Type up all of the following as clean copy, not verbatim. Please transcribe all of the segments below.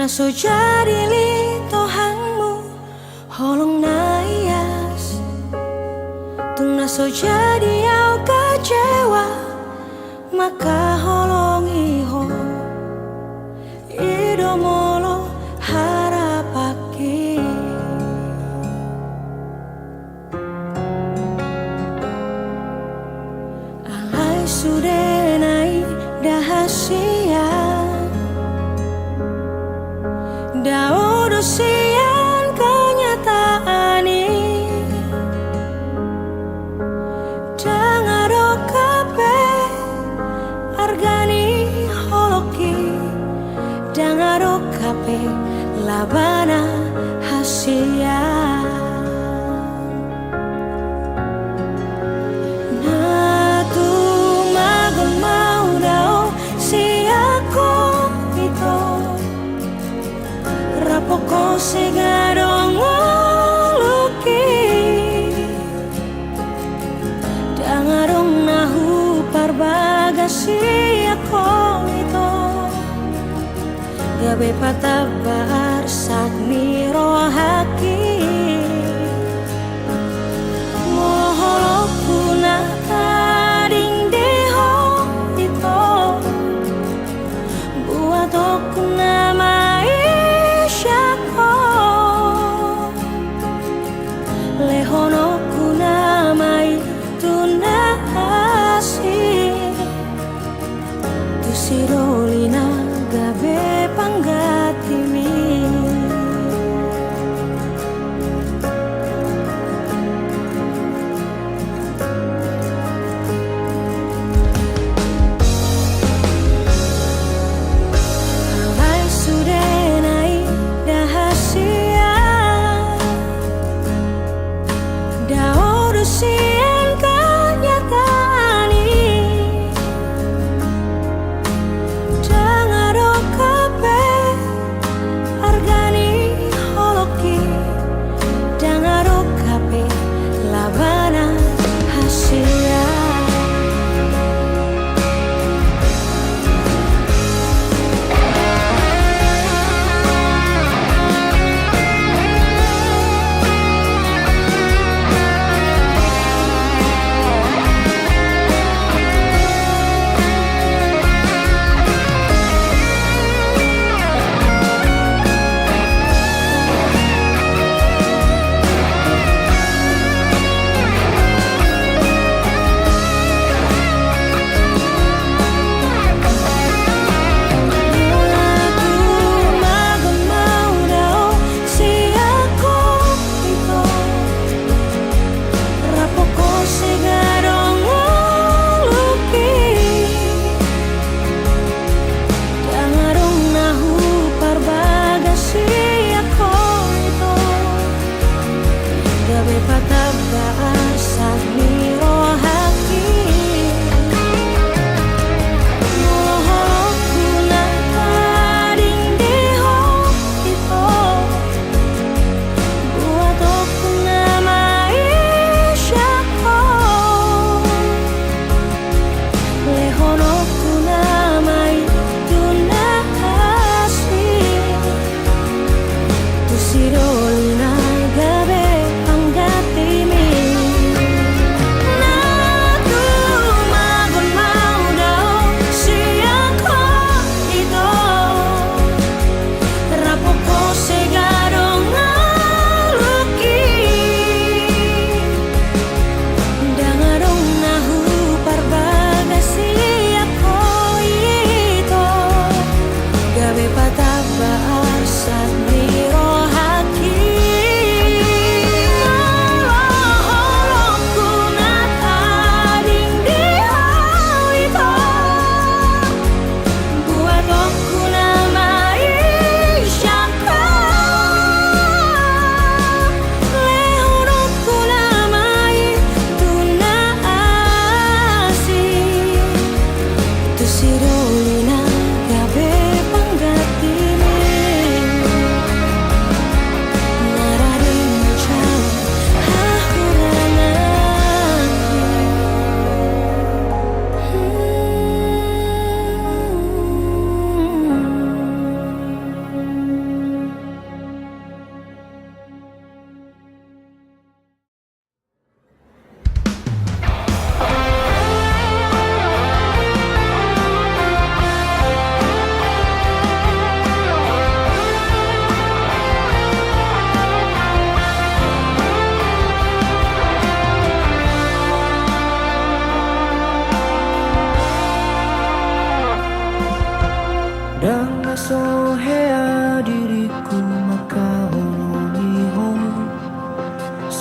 so jadi li tohangmu holong naias, tuna so jadi au kecewa maka holong iho idomolo harapaki. Alai sudah naik dahasia daudo sian kenyataan ini dangaro kape argani holoki dangaro kape labana hasia natu magmau dao siako ito rapoko segadong luki dangarong nahu parbagasi ako ito gabe patabar sakni rohaki moholoku na tading deho ito buat aku nama lehono kuna mai tunasi tu sirolina gabe panggati mi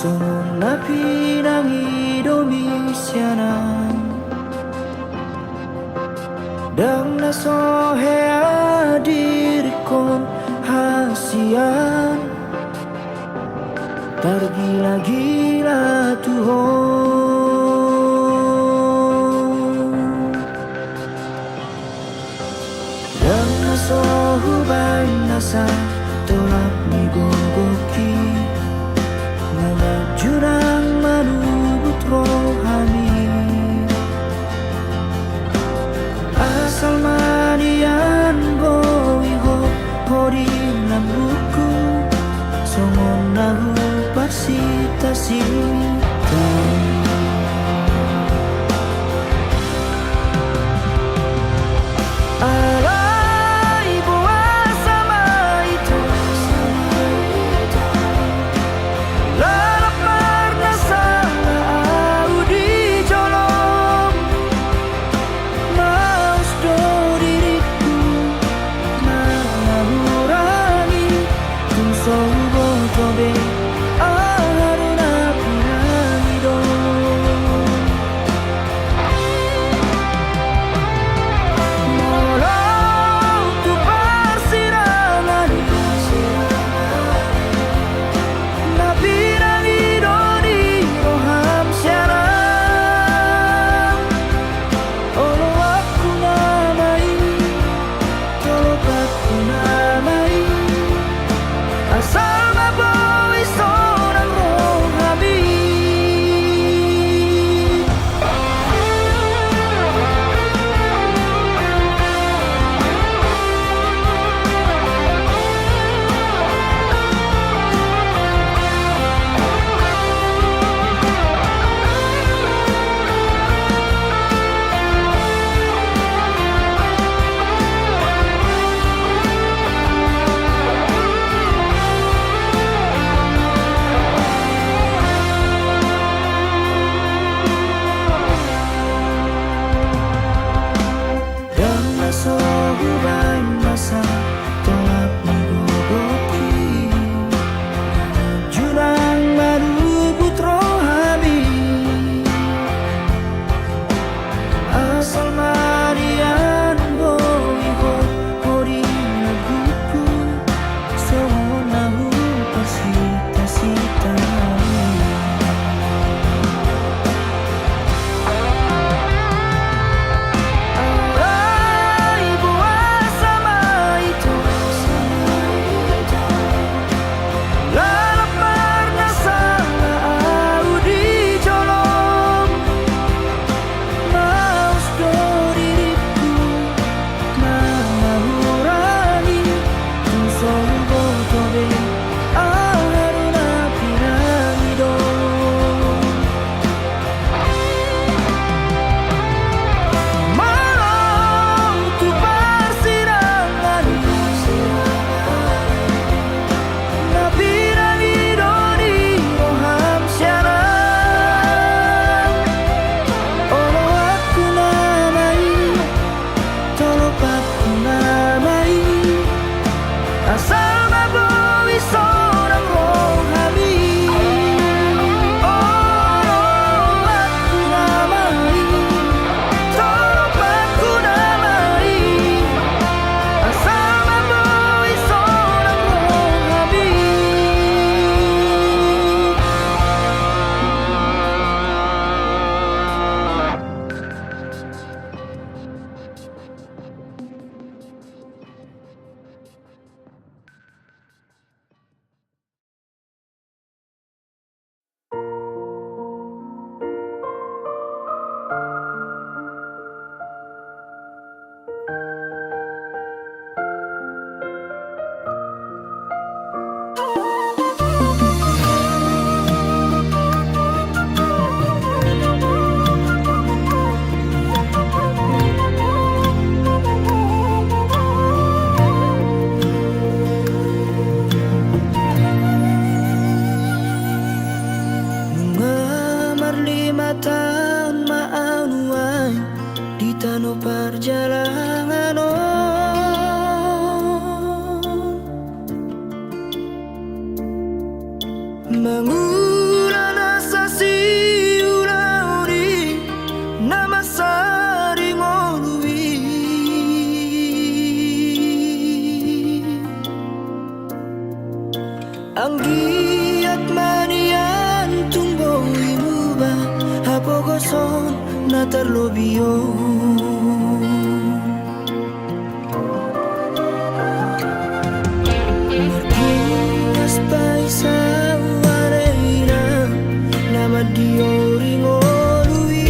Sumuna pinang Indonesia Dang nasohea dirikon hasian Tergila-gila Tuhan Dang nasohubay nasa tolak ni gogoki Jurang manubut rohani Asal manian boiho hori nambuku Songon nahu parsita sita Alai boa sama itu perjalanan mengulang Diat manian tumbo imuba Hapogo son na terlobio Markunas paisa wareina Nama diori ngolui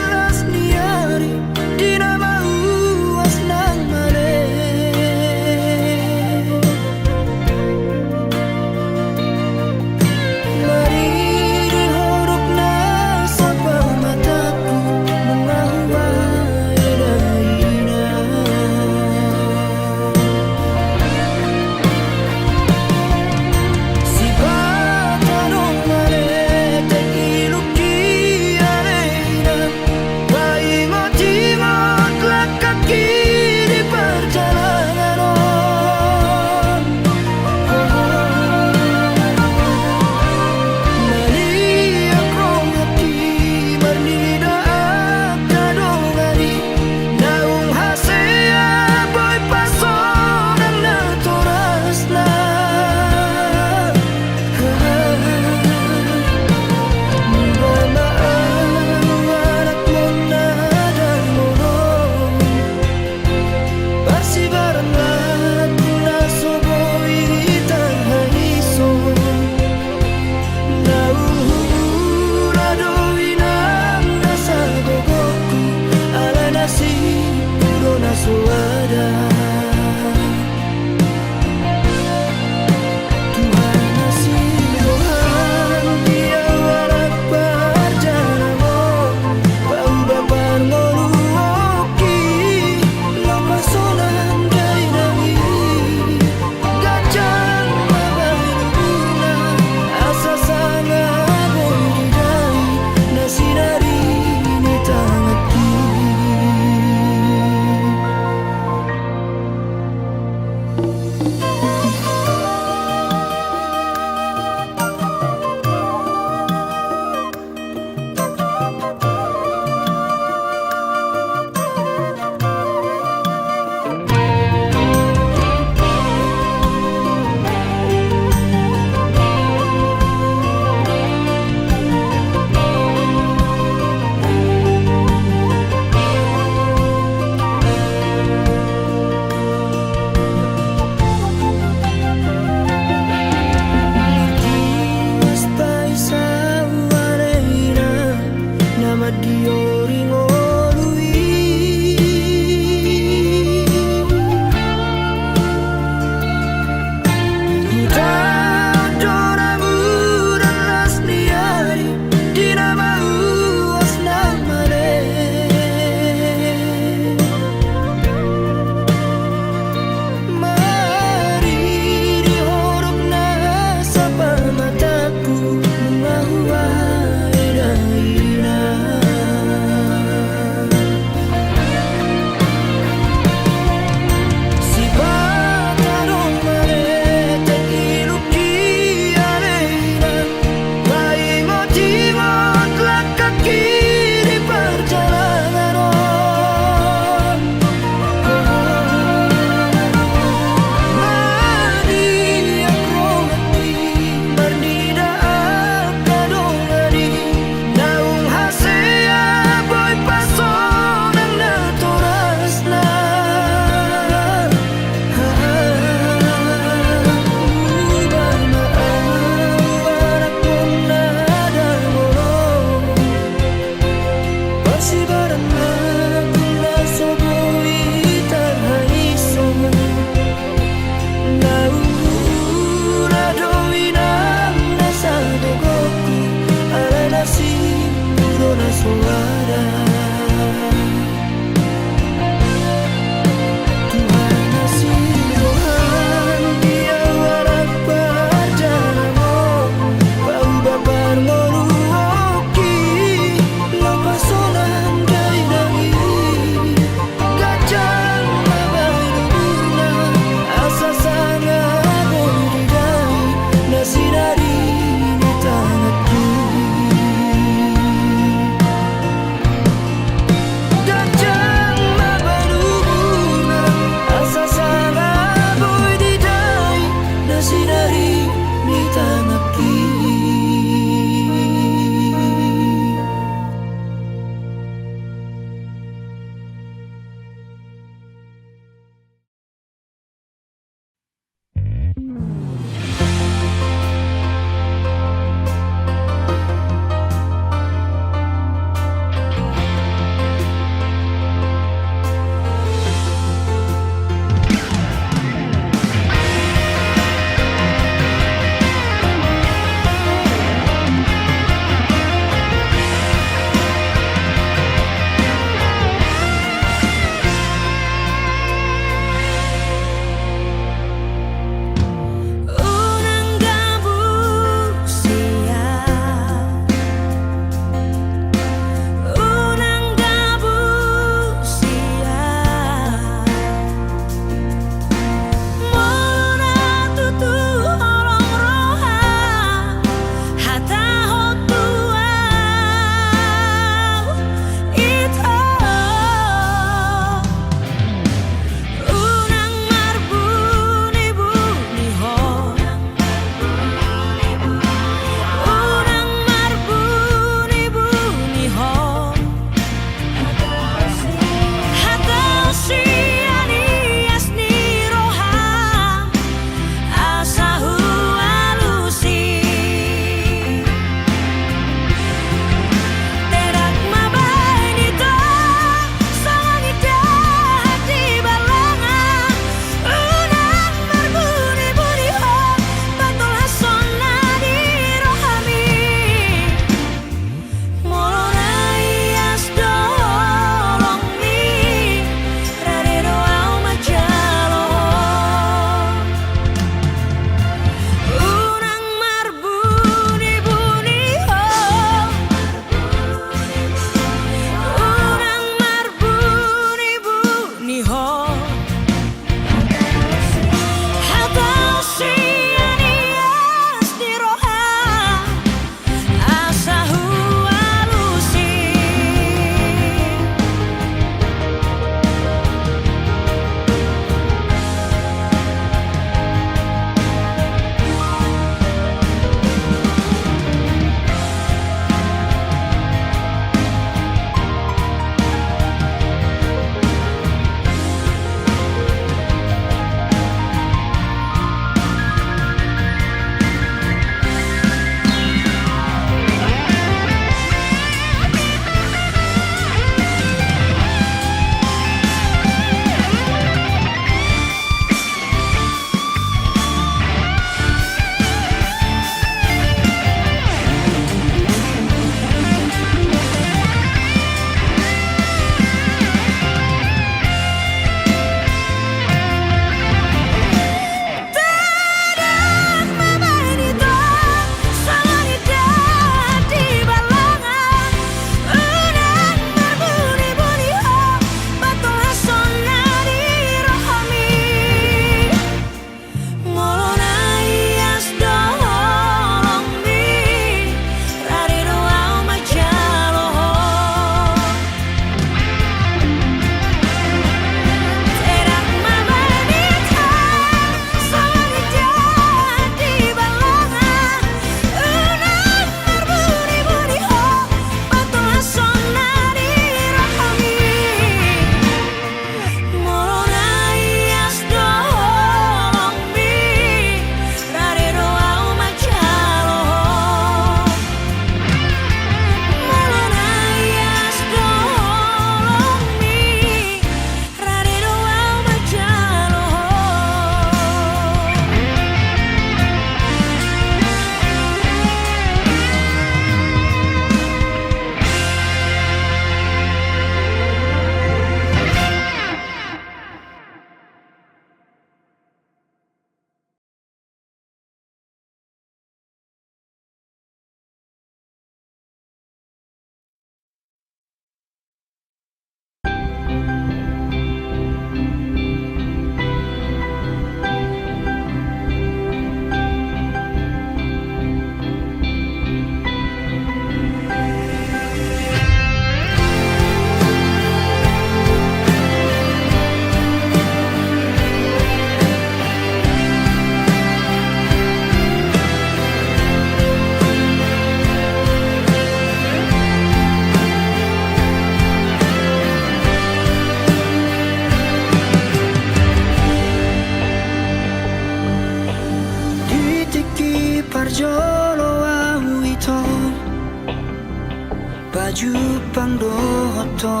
jupang doto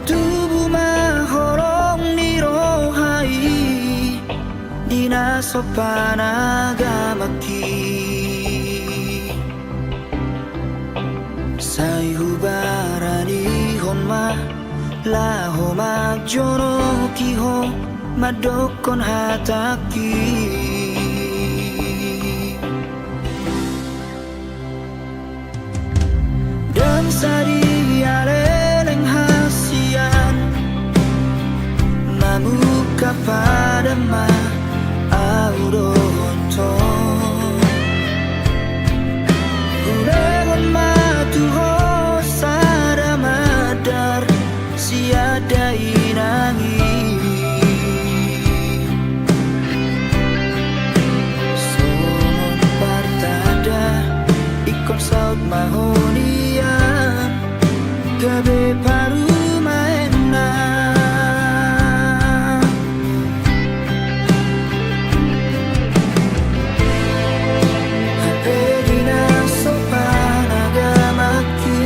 tubuh mahorong nirohai dina sopan agamaki sai hubarani honma laho majono kiho madokon hataki dan sari aleleng hasian mamuka pada ma auronto ulengon matuho sada madar siada inangi somon partada ikon saut mahonia gabe paru maena hape dina sopan agamaki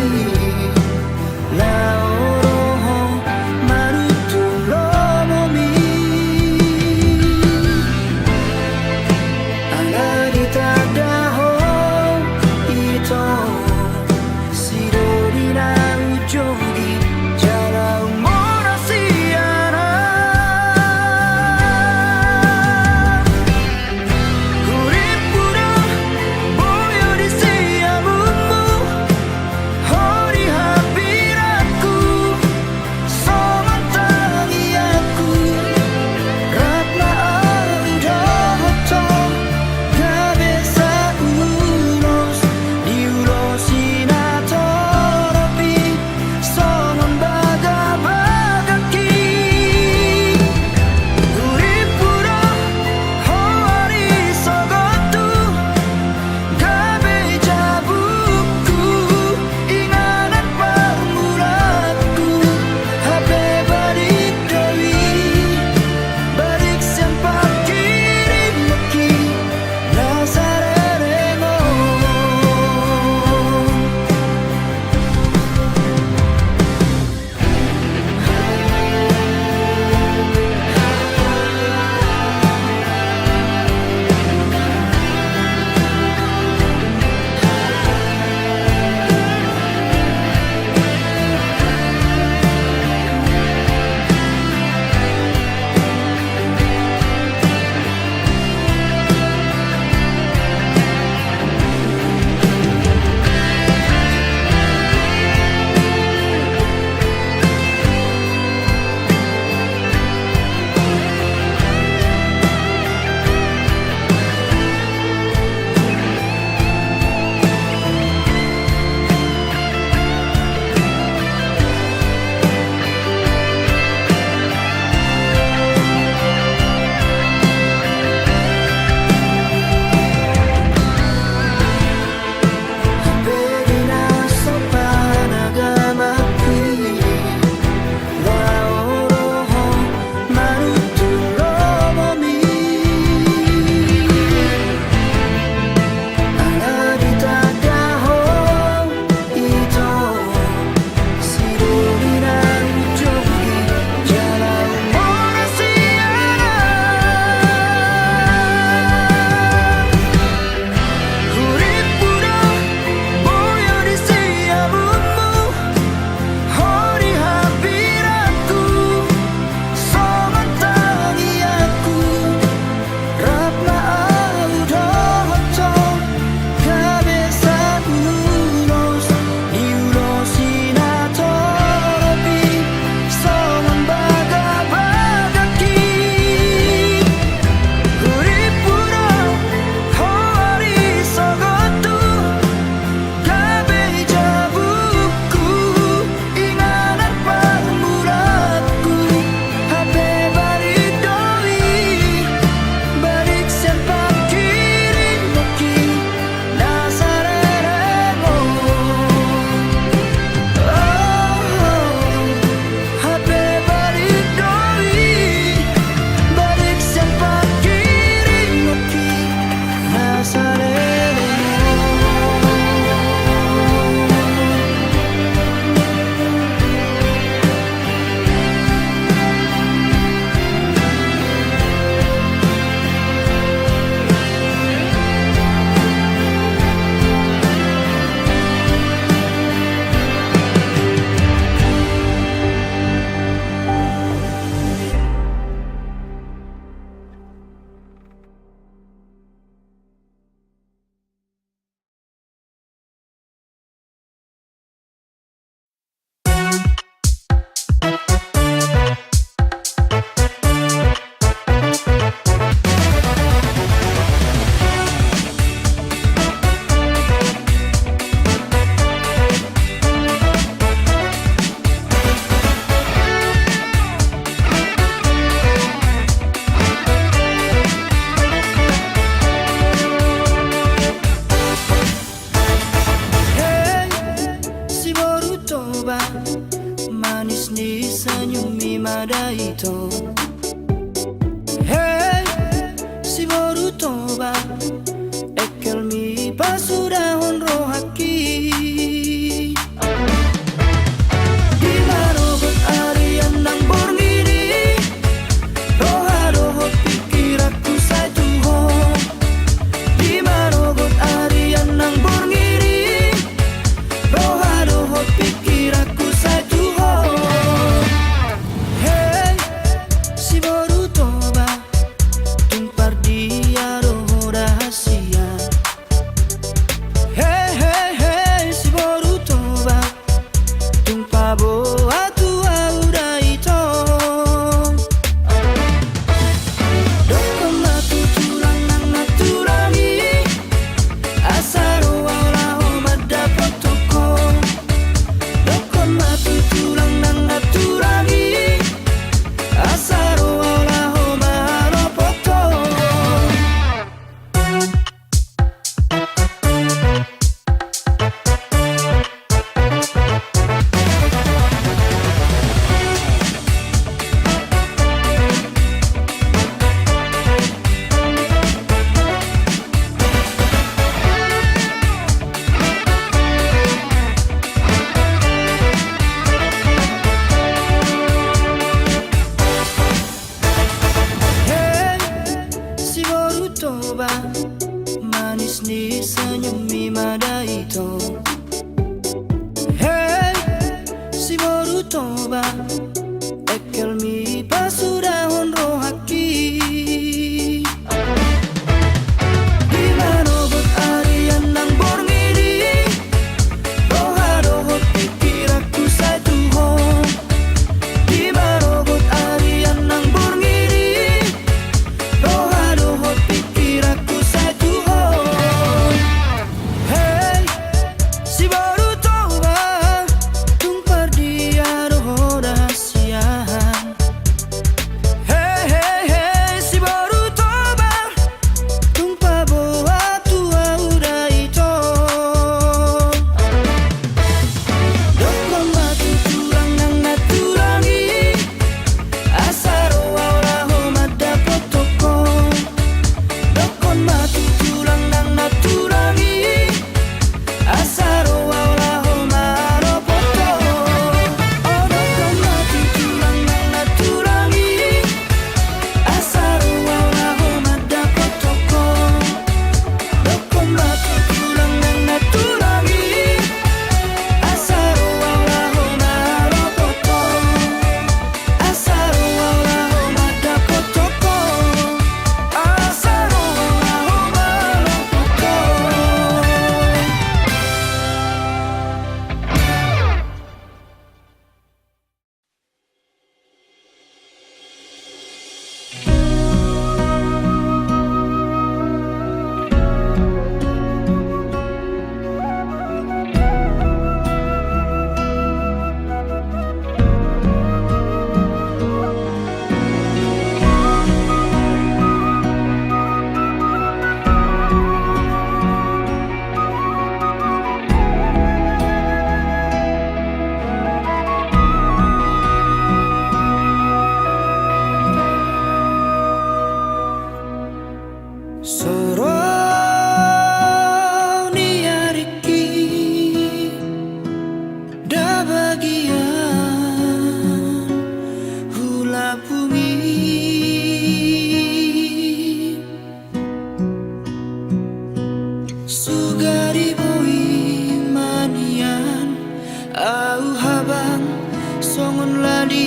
laoroho marutu lomomi angadi tadaho ito sidorina ujogi madaito. Hey, si borutoba ekel mi pasudah honro haki. Di marobot arian nang borngiri, roha roho pikir aku saya tuho. Di marobot arian nang borngiri, roha roho pikir aku saya tuho. Hey, si borutoba tumpar dia roho rahasia. Hey, hey, hey, si borutoba tumpah boa tua udah itu. Dokon matu tulang nang naturangi, asaro wala omada potoko. Dokon matu tulang nang naturangi, asaro wala omada poto. Hey, si borutoba manis ni senyum mi madaito. Hey, si borutoba ekel mi pasudah honro haki. Di marobot arian nang borngiri, roha roho pikir aku saya tuho. Di marobot arian nang borngiri, roha roho pikir aku saya tuho. Hey, si borutoba tumpar dia roho rahasia. Hey, hey, hey, si borutoba tumpah boa tua udah itu. Dokon matu tulang nang naturangi, asaro wala omada potoko. Dokon matu tulang nang naturangi, asaro wala omada poto. Oh, dokon matu tulang nang naturangi, asaro wala omada potoko. Dokon matu tulang nang naturangi, asaro wala omada poto. Asaro wala omada potoko. Asaro wala omada Soroni ariki da bagian hula bumi, sugari boi manian au habang songon lali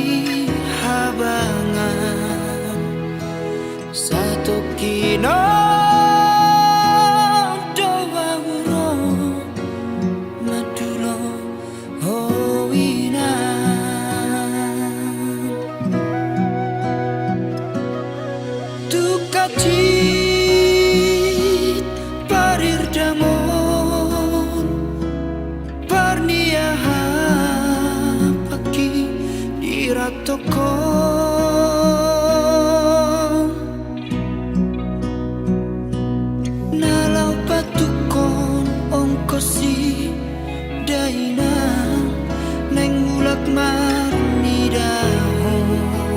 habangan satu kino doa uro madulo howinan tukacit parir damon parniaha paki iratoko. Nalau patukon ongkosi daina neng mulak marni dahon.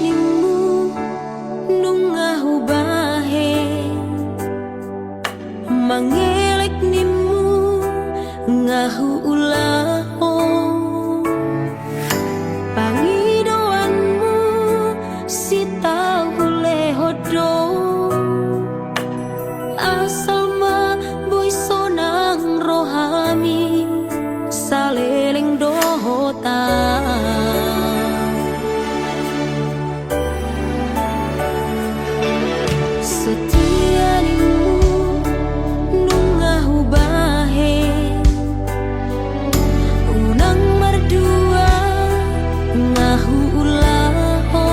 nimu nungahu bahe mangelek nimu ngahu ulaho pangidoanmu si tahu lehodo asal ma boy sonang rohami saleleng dohota setia nimu nungahu bahe unang merdua ngahu ulaho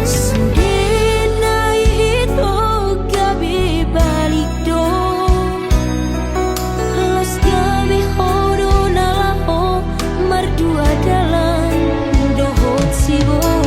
sudinai itu gabi balik do los gabi hodo nalaho merdua dalam dohot si borui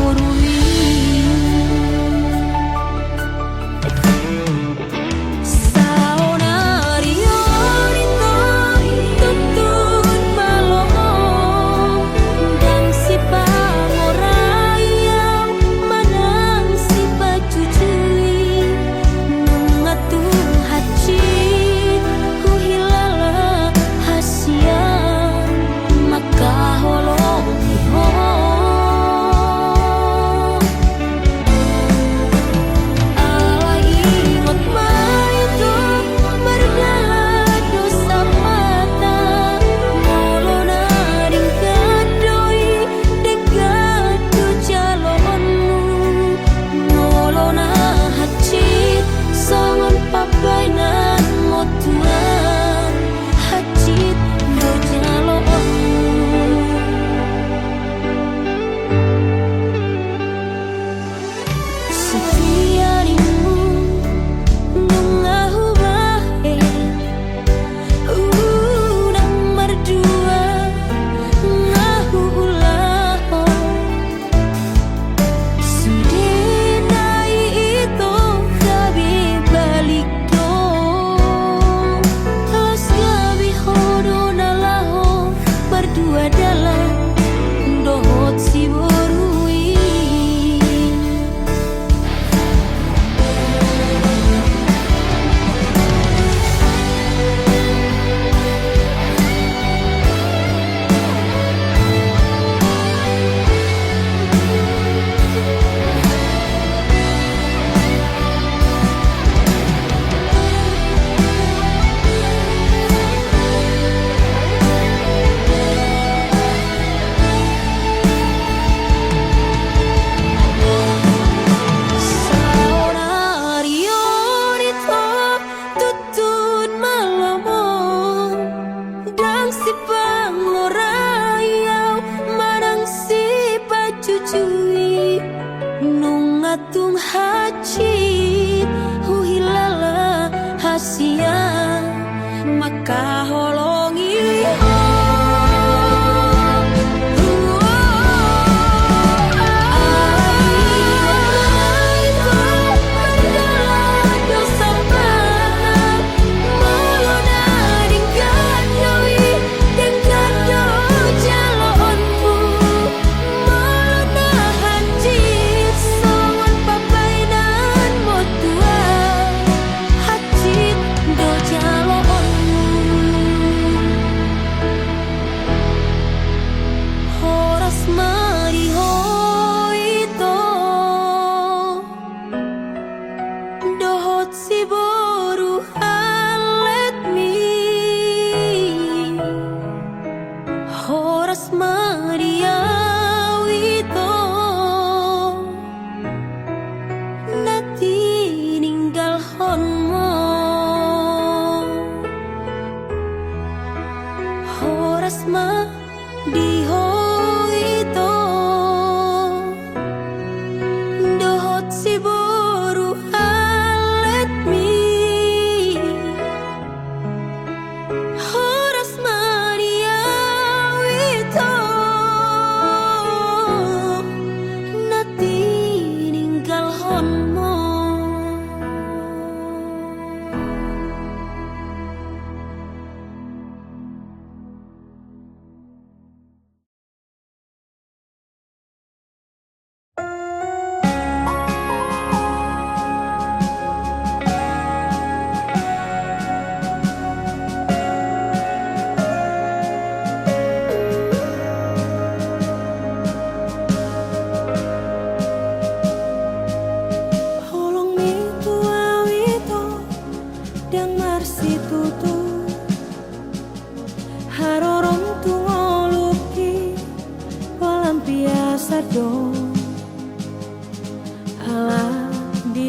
si pangorayau marang si pacucui nungatung hacit huhilala hasia maka holongi tua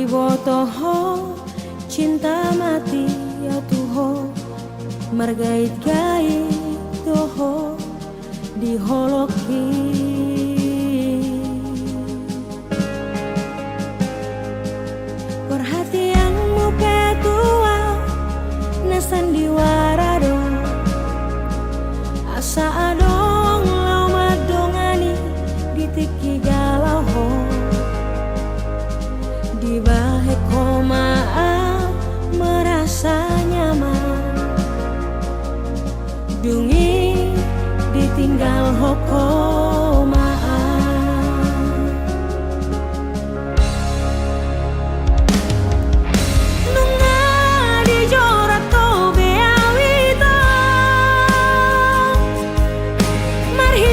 botoho cinta mati ya tuho margait-gait doho diholoki perhatianmu ketua na sandiwara dong asa adong lau madongani ditiki galau ho di bahe komaa merasa nyaman dungi ditinggal hokomaa nunga dijorat to beawito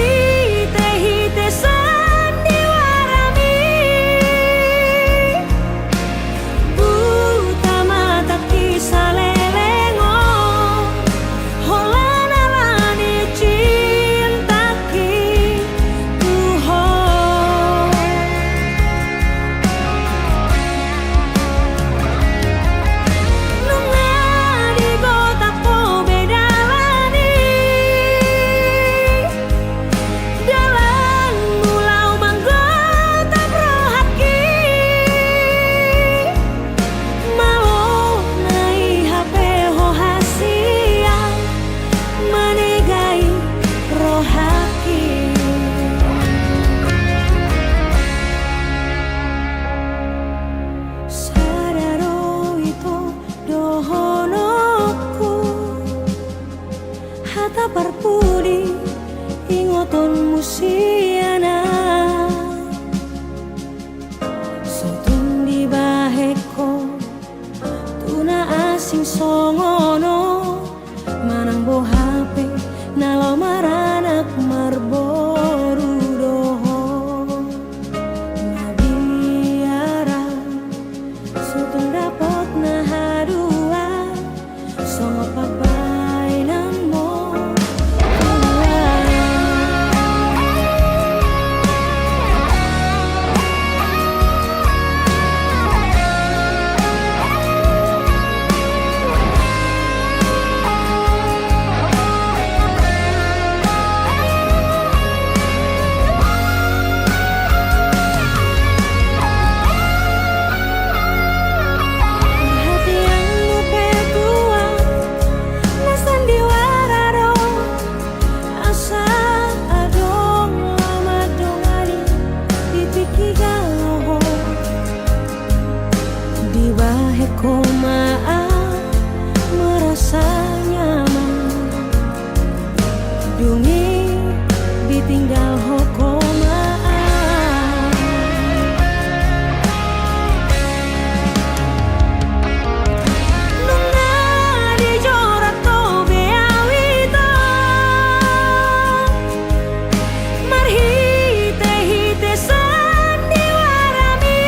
marhite-hite sandiwarami buta mata kisah lelengo holana lani cintaki tuho nunga di kota po beda lani dalan mulau manggota prohaki mau nai HP ho hasia manegai rohaki sadaro itu dohonoku hata parpudi ingoton musiana sotun di baheko tuna asing songono manang bo HP nalo maranak marboru doho nabiara sutun dapot na hadua songo pabainan mo perhatianmu ketua na sandiwara dong asa adong lama dongani ditiki galau di bahe komaa merasa nyaman dungi ditinggal hokomaa nunga dijorat to beawito marhite-hite sandiwarami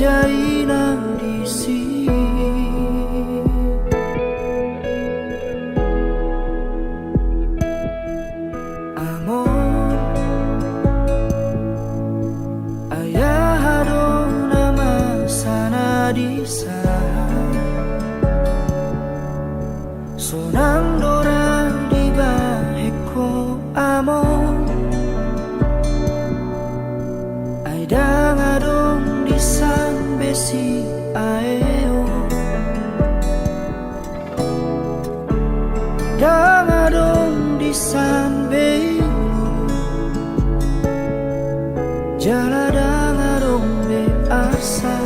jaina di sini. Amor ayah hado nama sana di sana sonang dora di baheko amor ay dangadong di san besi aeo dangadong di san beilu jala dangadong be asa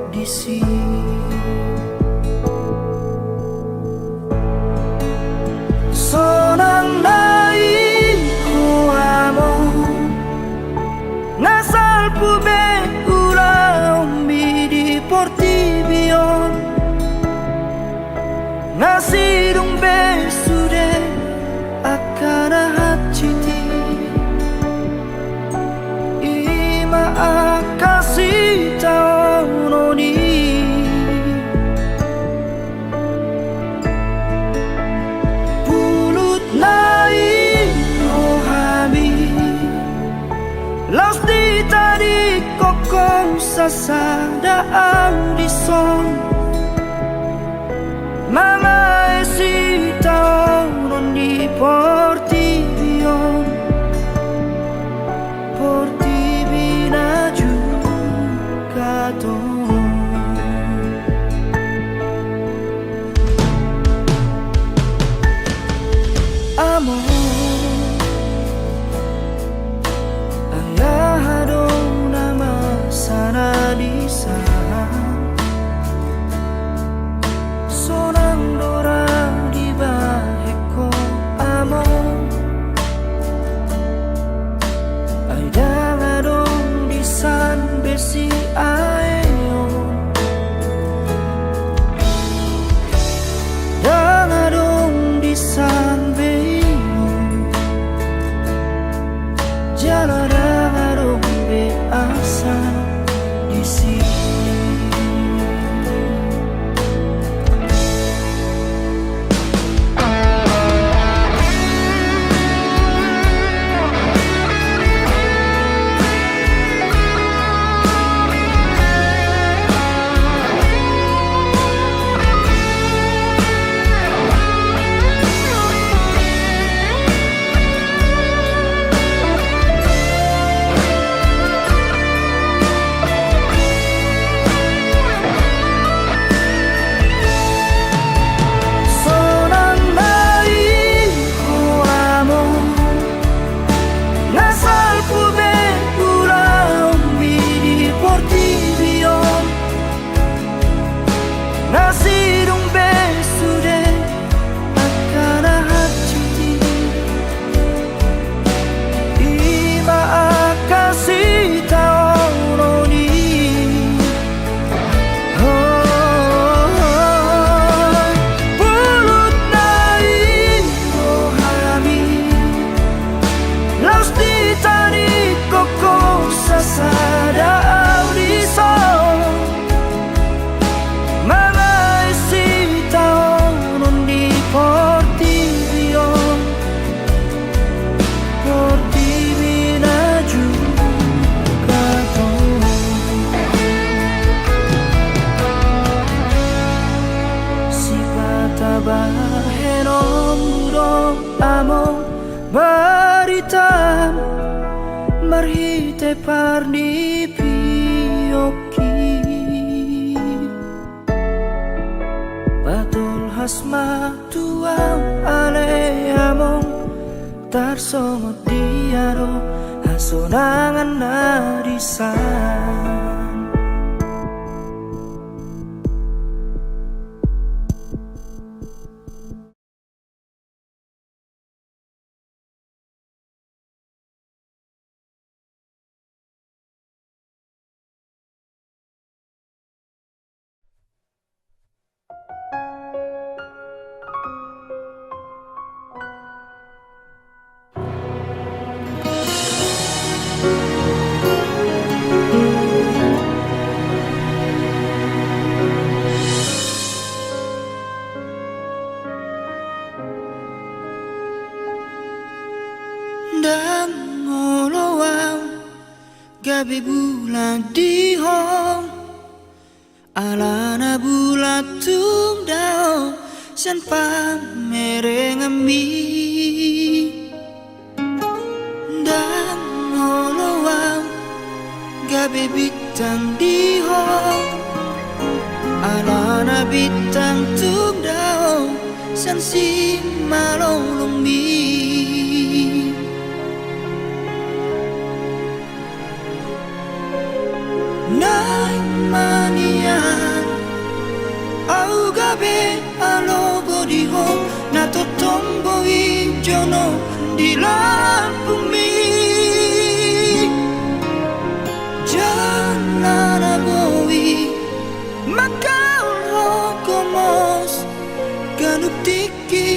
di sini. Sonang dai ko amor nasal pube umbi di portibion nasidung be sude akan hati ima akasih taunoni pulut naik rohami Los di tadi kokong sasada audison Mga esita non di portibion Portibina juga ton Amor sana di sana sonang dora di baheko amor ay dangadong di san besi aeo dangadong di san beilu jala dangadong be asa di sini. Nasidung besude akan hati ima akasih taunoni pulut naik rohami Laus di tadi kokong sasada audison Portibion Portibina juga ton si kata bahenom budong amo baritam marhite parni pioki Batul hasma tuang ale among tarsongot diaro hasonangan narisan gabi bulan di hong alana bulat tung dao san pa merengami dan ngolowang gabi bintang di hong alana bintang tung dao san si malolong mi Nai manian au gabe alo bodiho na totombo i jono di lampumi janana boi makau komos ganuk tiki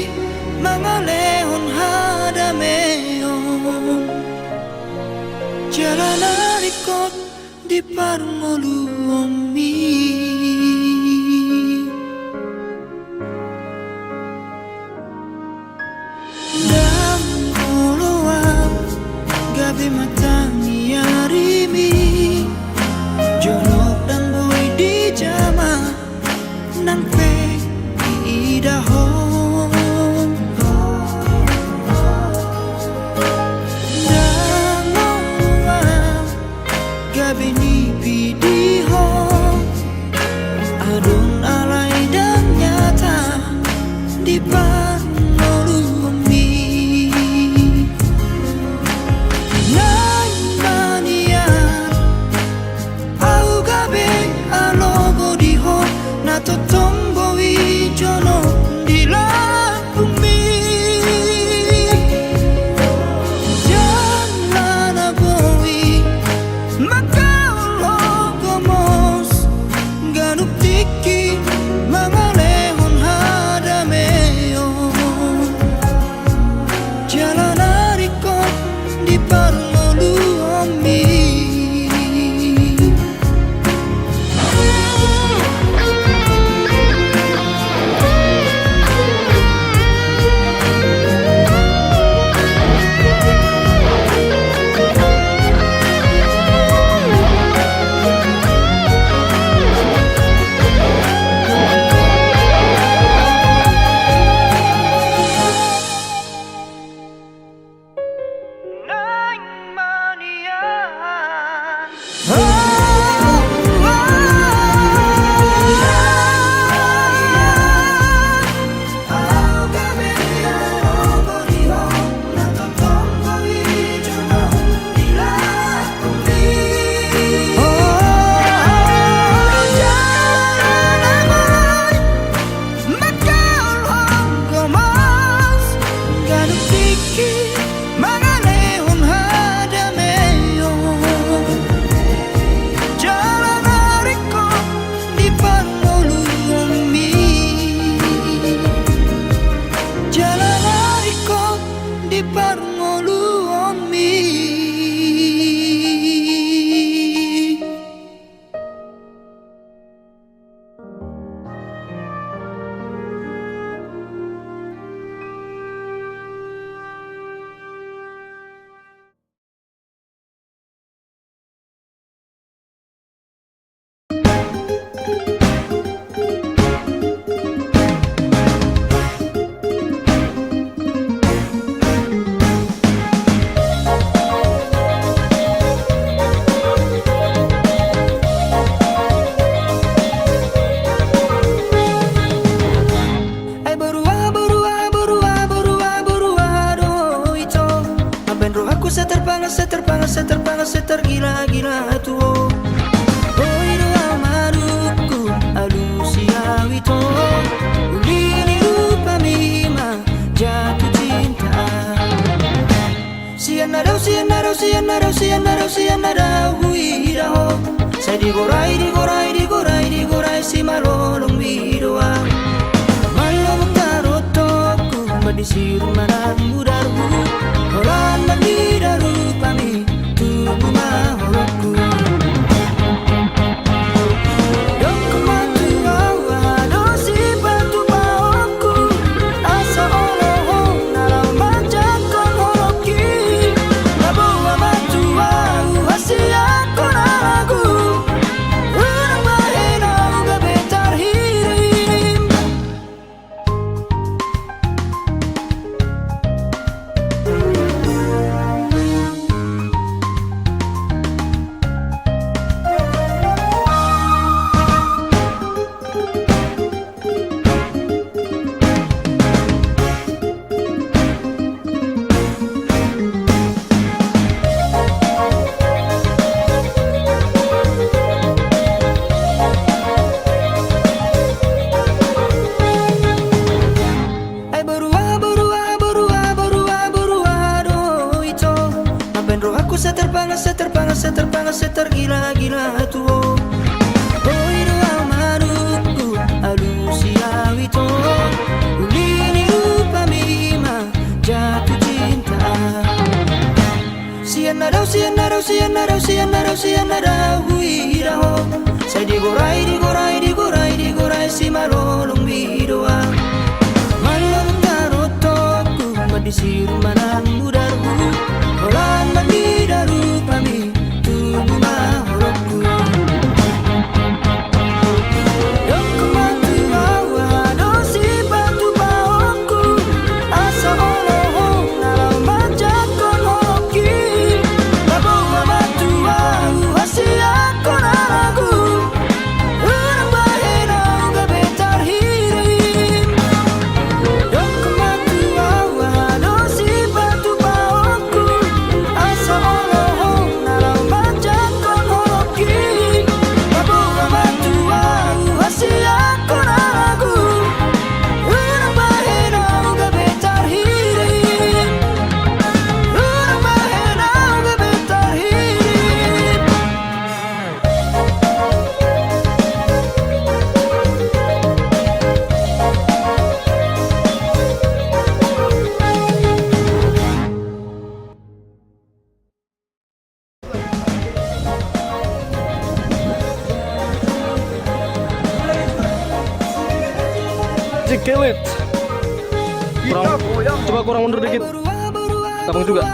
mangalehon hadameon jalanarikot di parmoluomi dan oloam gabi matangi arimi jonok dan boy di jama nang pe idahon dan oloam gabi ni adun alai dan nyata di parmolumi nai manian au gabe alo bodiho na totombo i jono di lampumi janana boi makau logomos ganuk tiki mangalehon hadameon jalanarikot di parmoluomi Setergila-gila tuo oi doa maruku alusia wito ulini rupa mima jatuh cinta sianarau sianarau sianarau sianarau sianarau huiraho saya digorai digorai digorai digorai si malolong bidoa malolong tarotoku madisiru mana mudarku orang mandidaru pami mahoroku dong kematu awa dosi batu baoku asa oloho nalau majakon horoki nabawa matu au hasiako Saya digorai si malolong bidoa. Malolong tarotoku madisiru manan mudarku. Olan bandidaru pami tubuh mahorokku. Doko matu awa dosi batu baokku. Asa oloho nalau majakon horoki. Babawa batu au hasia konaragu. Urang bahena uga betar hirim. Doko matu awa dosi batu baokku. Asa oloho nalau majakon horoki. Babawa batu au hasia konaragu. Urang bahena uga betar hirim. Urang bahena uga betar hirim. Cikelit. Coba kurang mundur dikit. Tabung juga.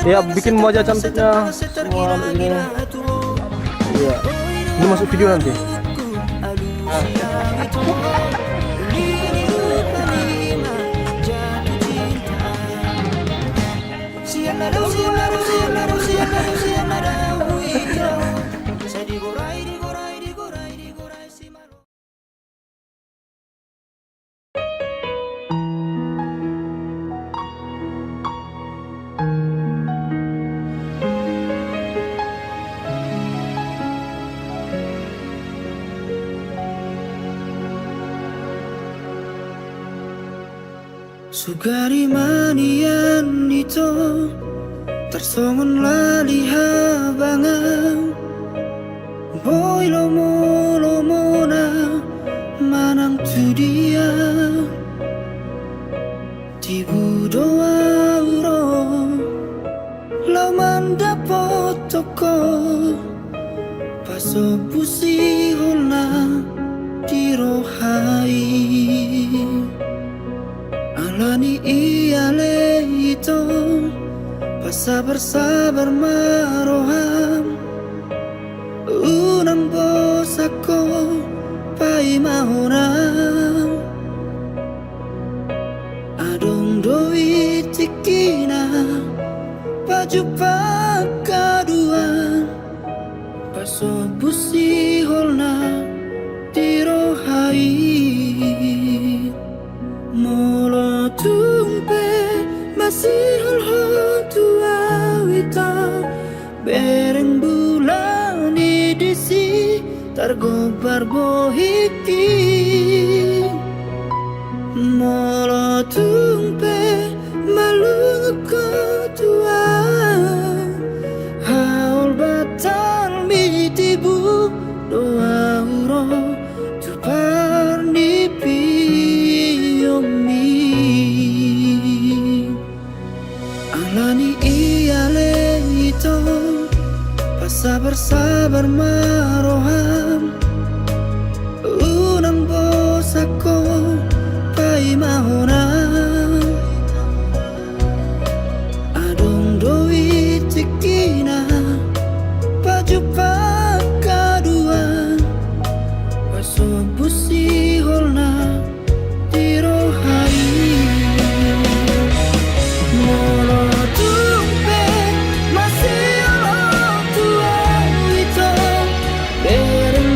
Ya, bikin wajah cantiknya semua ini. Iya. Ini masuk video nanti. Sugari manian itu tersongon laliha bangang. Boy lomo na manang tu dia. Tibu doa uro lau mandapot toko. Paso pusi holna dirohai. Alani iale itu sabar maroham. Unang bosako pai mahonam. Adong doi tikina baju pakaduan. Paso busi holna dirohai. Molo tumpe masih holho tua wita. Bereng bulan disi tergobar bohiki. Molo tumpe malung tua. Haul batal mitibu doa uro tu parnipi yomi. Alani iale itu sabar maroham. Unang bosako pai mahonam. Adong doi tikina baju pakaduan. Paso busi holna dirohai. Molo tumpe masih tua itu. Bereng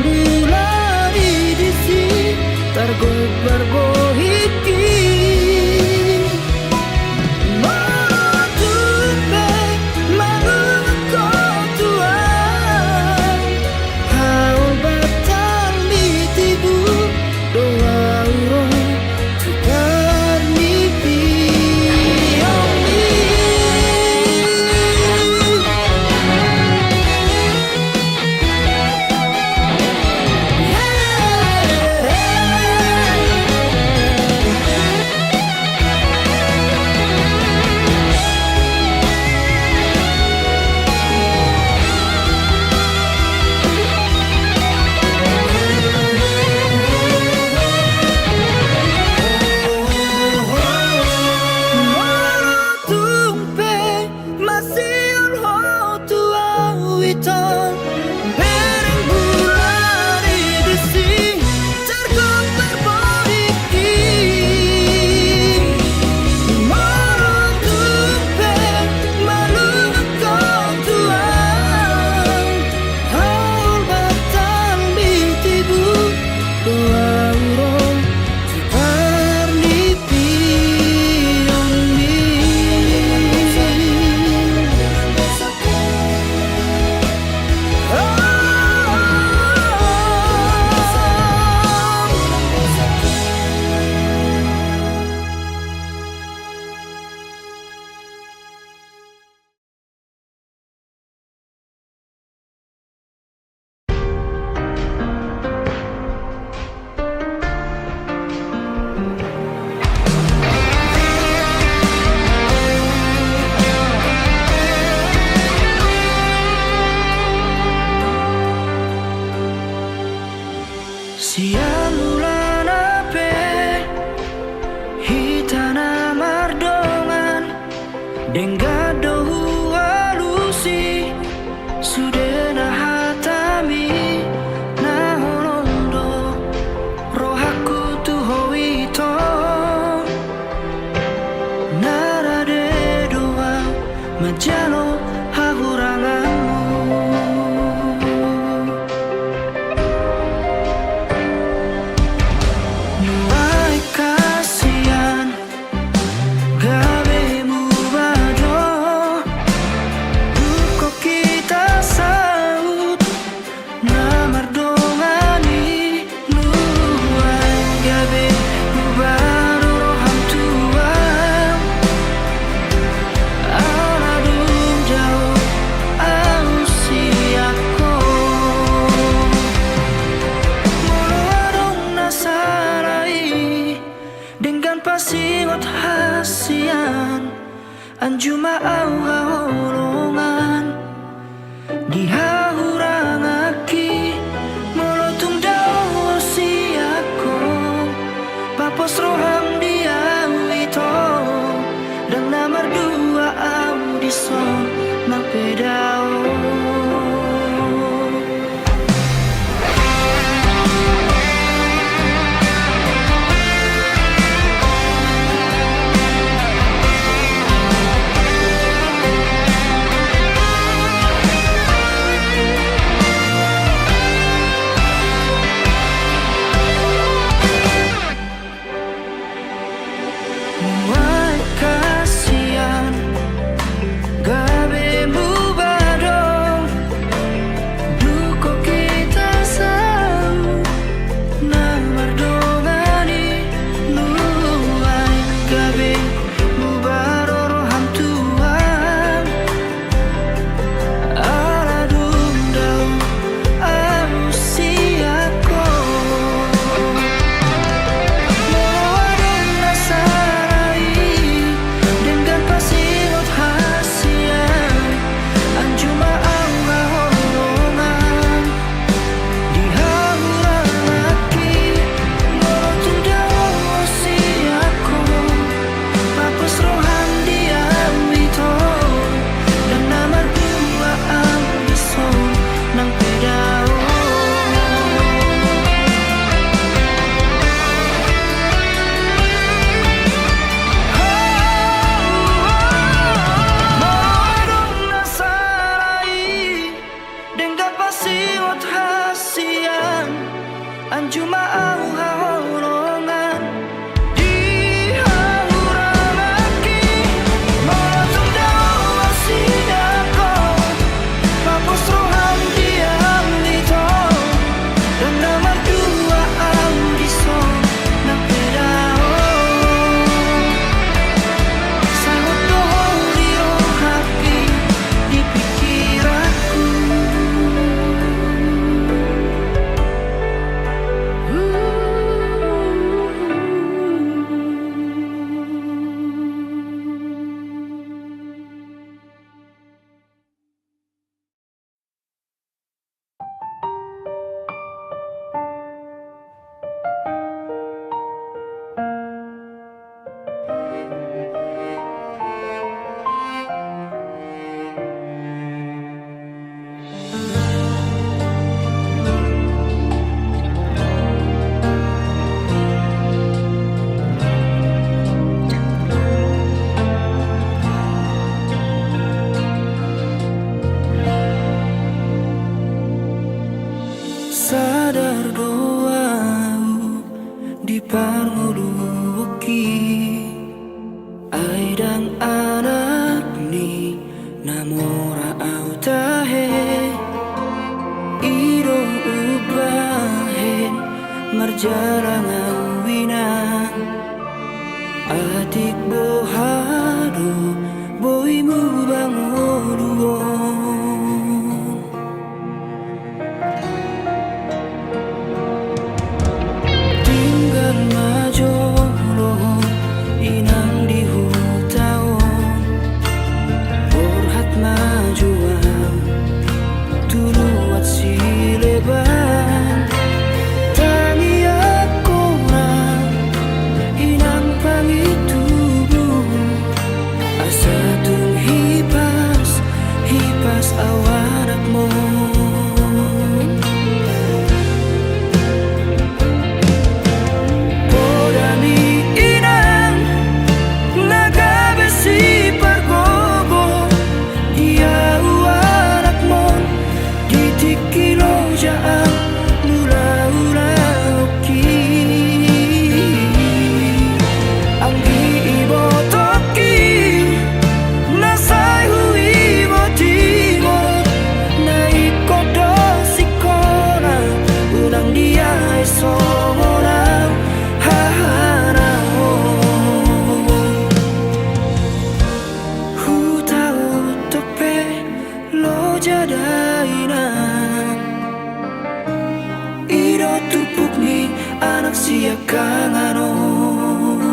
Sehingga pasiwat hasian Anjuma au haurongan Di hauramaki Molatung daw asidako Papos rohan diam dito Dan naman dua ang gison ng pedao Sangat dohori o happy di pikiranku Sadar doau di parnguluki Aidang anak ni namora au tahe Ido ubahen marjarang awina Adik bohado boimu bangoduon Majolo inang di hutaon Borhat majuan Tuluat sileban Tangi ako na inang pangitubo Asa tung hipas awanak mo Ido tupuk ni anak siya kanganon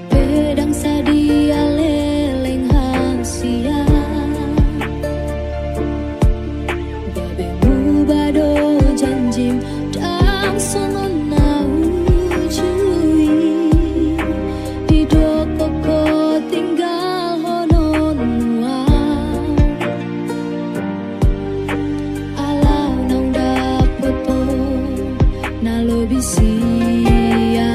Pedang sadia leleng hasia Babemu bado janjim dang songon nau cui Hidup koko tinggal honon muang Alau nang dapoto nalo bisiana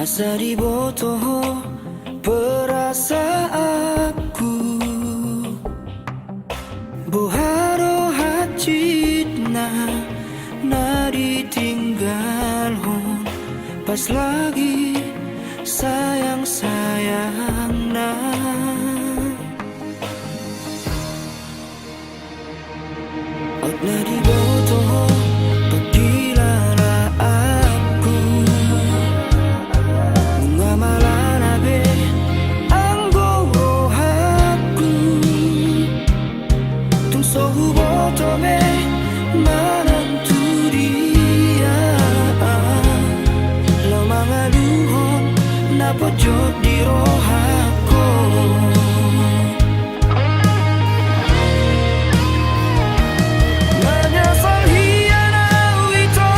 Asari botoh perasaanku Boharo hacitna na ditinggal hon Pas lagi sayang-sayang na Out na di botoh Pojok di rohaku. Menyesal hianat itu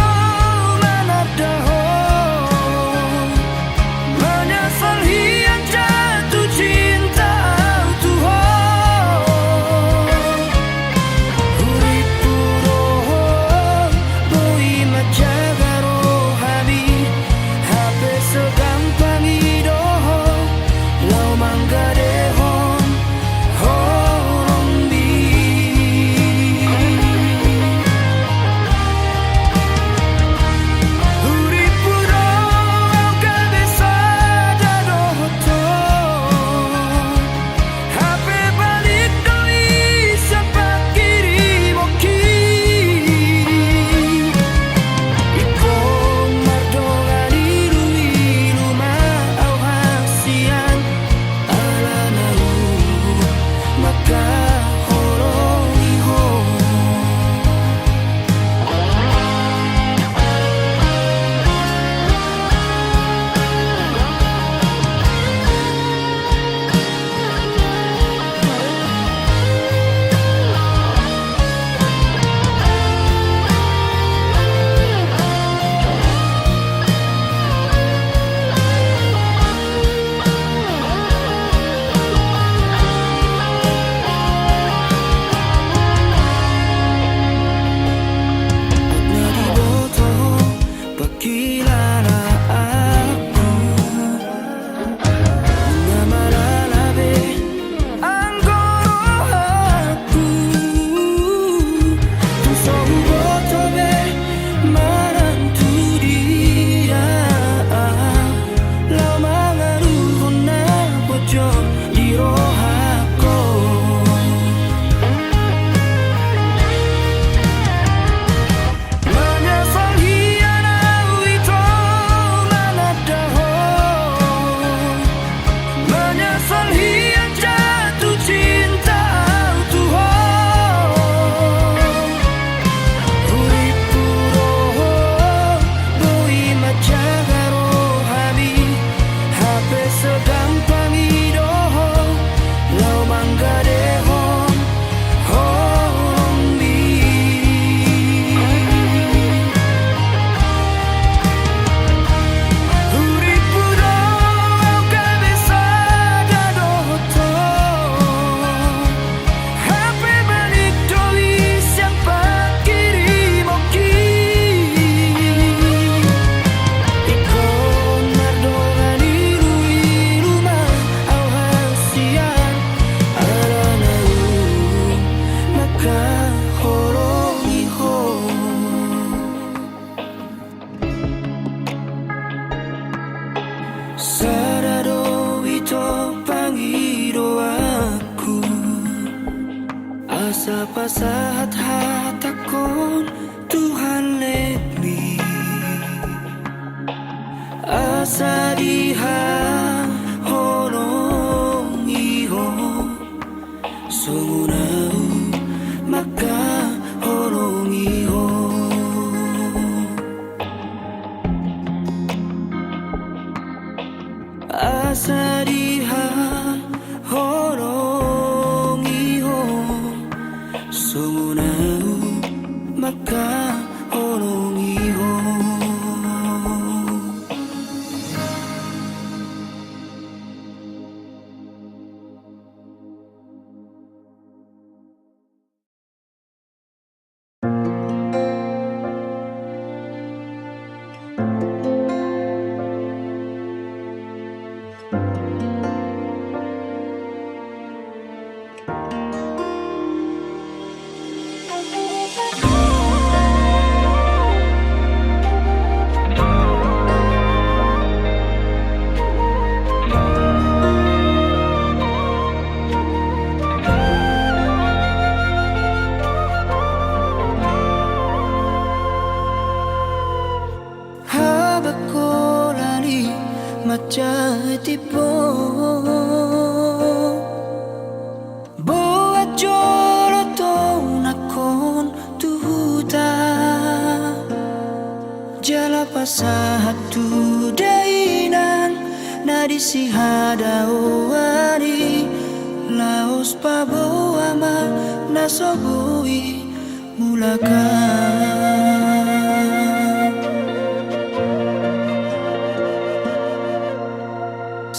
manadaho, menyesal hian jatuh cinta Tuhan. Uripku roho boi majaga rohani, hape segampang idoho lau manggadehon horombi. Uripku roho kabesa jadoto, hape balik doi siapa kiri moki. Ikon mardongan irui rumah au hasian ala nau maka horong iho. Nadiboto pagkilala ako, nga malalabi ang gorohaku. Puso huboto be marantu dia, lau mangaruhon na bojo di rohaku. Menyesal hianat itu manadaho, menyesal hian jatuh cinta Tuhan. Uripku roho boi majaga rohani, hape segampang idoho lau manggadehon horombi. Uripku roho kabesa jadoto, hape balik doi siapa kiri moki. Ikon mardongan irui rumah au hasian ala nau maka horong iho. Sarado ito pangido aku, asa pasahat hatakon Tuhan let me. Asa diha horong iho, sungunau maka horong iho. Asa diha horong iho, sungunau maka horong iho. Jatipo Boat jolo to nakon tuhuta Jala pasahatu dainan na di si hadawani laos paboama nasobui mulakan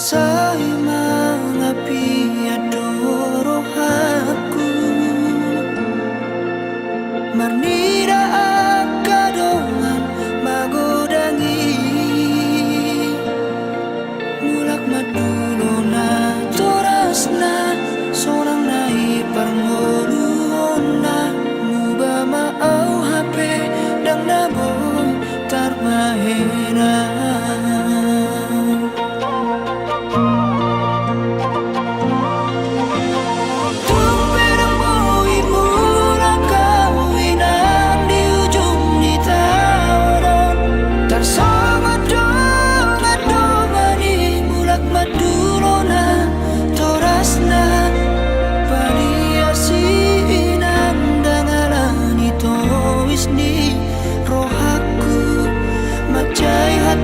say mga piadoro aku marnira akadongan magodangi mulak madulo na toras na sorang nai parmoluon na muba maau hape dang naboy tarbahera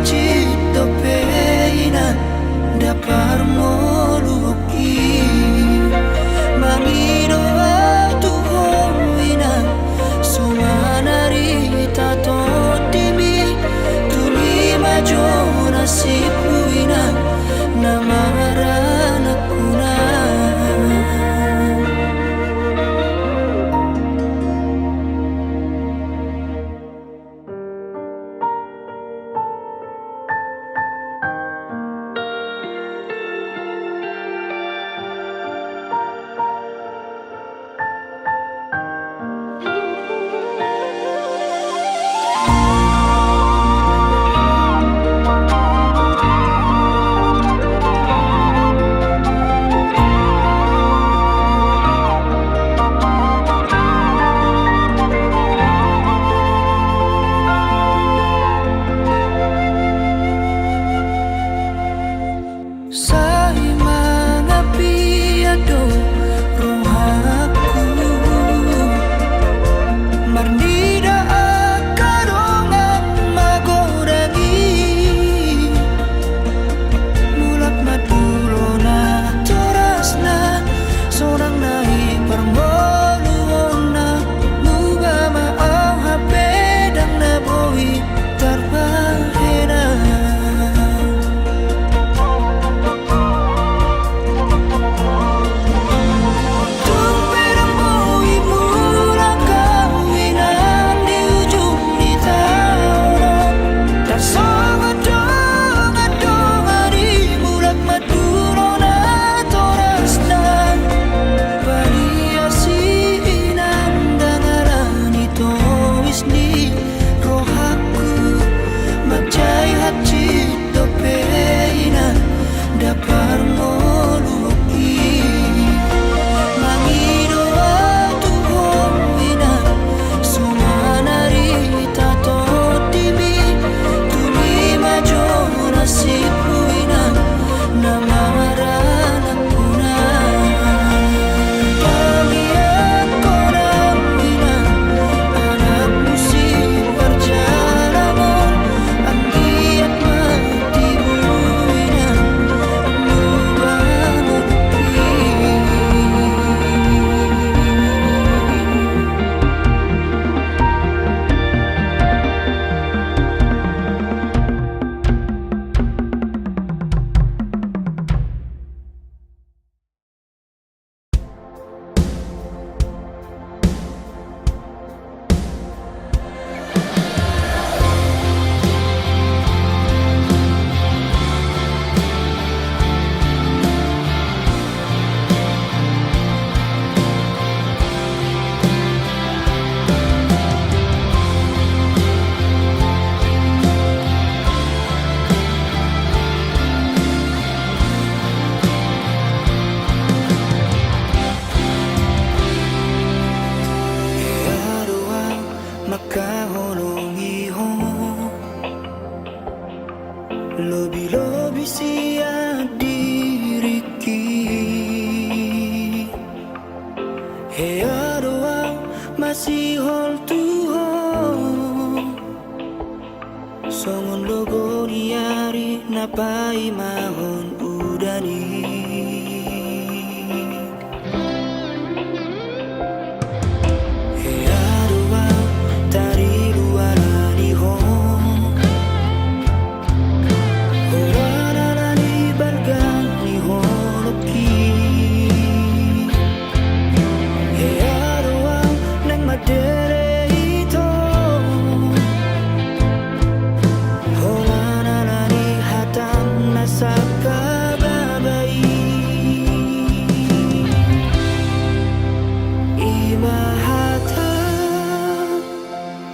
Cito peina dapar moluki mangido tu hoina sumanari tato timi tuni majona sipuina namarana kuna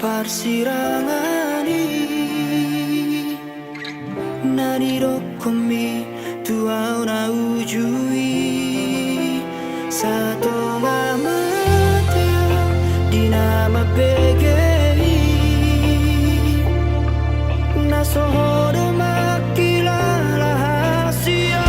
Parsirangani Naniro komi tuau na ujui Sato ngamate dinama pegei Nasohode makila rahasia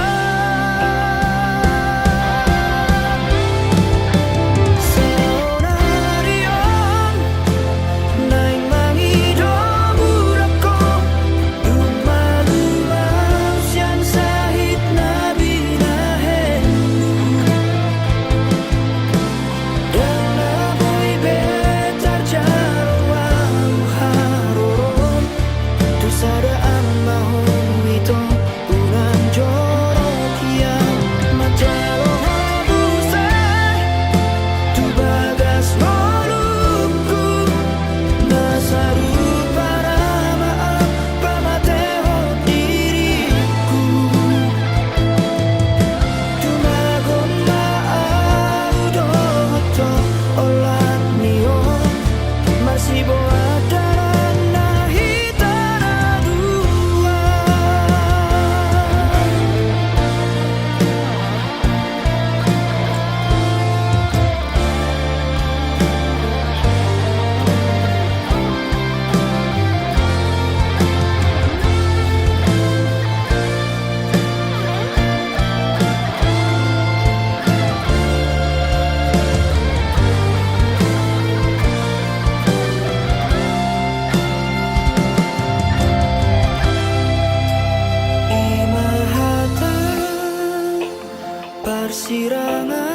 Parsirangani